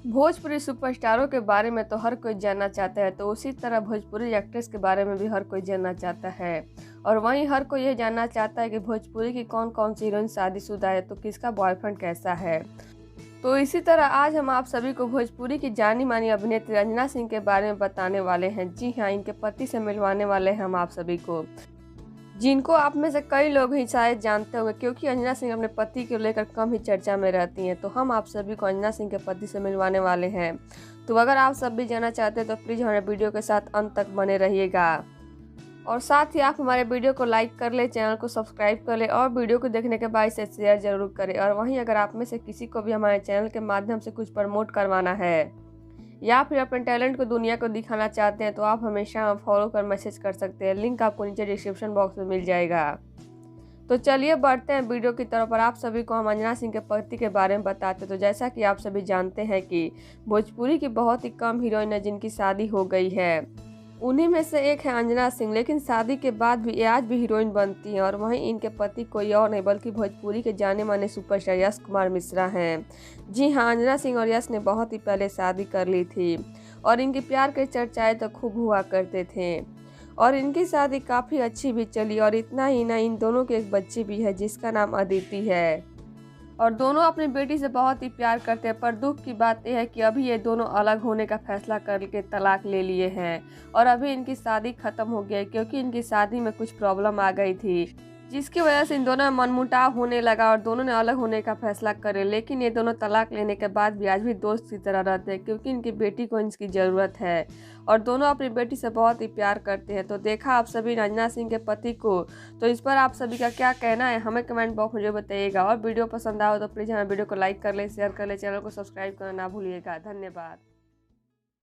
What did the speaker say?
भोजपुरी सुपरस्टारों के बारे में तो हर कोई जानना चाहता है, तो उसी तरह भोजपुरी एक्ट्रेस के बारे में भी हर कोई जानना चाहता है। और वहीं हर कोई यह जानना चाहता है कि भोजपुरी की कौन कौन सी हीरोइन शादीशुदा है, तो किसका बॉयफ्रेंड कैसा है। तो इसी तरह आज हम आप सभी को भोजपुरी की जानी मानी अभिनेत्री अंजना सिंह के बारे में बताने वाले हैं। जी हाँ, इनके पति से मिलवाने वाले हैं हम आप सभी को, जिनको आप में से कई लोग ही शायद जानते होंगे, क्योंकि अंजना सिंह अपने पति को लेकर कम ही चर्चा में रहती हैं। तो हम आप सभी को अंजना सिंह के पति से मिलवाने वाले हैं। तो अगर आप सब भी जानना चाहते हैं तो प्लीज़ हमारे वीडियो के साथ अंत तक बने रहिएगा। और साथ ही आप हमारे वीडियो को लाइक कर ले, चैनल को सब्सक्राइब कर ले और वीडियो को देखने के बाद इसे शेयर जरूर करें। और वहीं अगर आप में से किसी को भी हमारे चैनल के माध्यम से कुछ प्रमोट करवाना है या फिर अपने टैलेंट को दुनिया को दिखाना चाहते हैं, तो आप हमेशा फॉलो कर मैसेज कर सकते हैं। लिंक आपको नीचे डिस्क्रिप्शन बॉक्स में मिल जाएगा। तो चलिए बढ़ते हैं वीडियो की तरफ। और आप सभी को हम अंजना सिंह के पति के बारे में बताते हैं। तो जैसा कि आप सभी जानते हैं कि भोजपुरी की बहुत ही कम हीरोइन है जिनकी शादी हो गई है। उन्हीं में से एक है अंजना सिंह, लेकिन शादी के बाद भी आज भी हीरोइन बनती हैं। और वहीं इनके पति कोई और नहीं बल्कि भोजपुरी के जाने माने सुपरस्टार यश कुमार मिश्रा हैं। जी हाँ, अंजना सिंह और यश ने बहुत ही पहले शादी कर ली थी और इनके प्यार के चर्चाएं तो खूब हुआ करते थे। और इनकी शादी काफ़ी अच्छी भी चली। और इतना ही ना, इन दोनों के एक बच्ची भी है जिसका नाम अदिति है। और दोनों अपनी बेटी से बहुत ही प्यार करते हैं। पर दुख की बात यह है कि अभी ये दोनों अलग होने का फैसला करके तलाक ले लिए हैं। और अभी इनकी शादी खत्म हो गई क्योंकि इनकी शादी में कुछ प्रॉब्लम आ गई थी, जिसकी वजह से इन दोनों में मनमुटाव होने लगा और दोनों ने अलग होने का फैसला करे। लेकिन ये दोनों तलाक लेने के बाद भी आज भी दोस्त की तरह रहते हैं, क्योंकि इनकी बेटी को इनकी ज़रूरत है। और दोनों अपनी बेटी से बहुत ही प्यार करते हैं। तो देखा आप सभी अंजना सिंह के पति को, तो इस पर आप सभी का क्या कहना है हमें कमेंट बॉक्स में जो बताइएगा। और वीडियो पसंद आओ तो प्लीज़ हमारे वीडियो को लाइक कर ले, शेयर कर ले, चैनल को सब्सक्राइब करना ना भूलिएगा। धन्यवाद।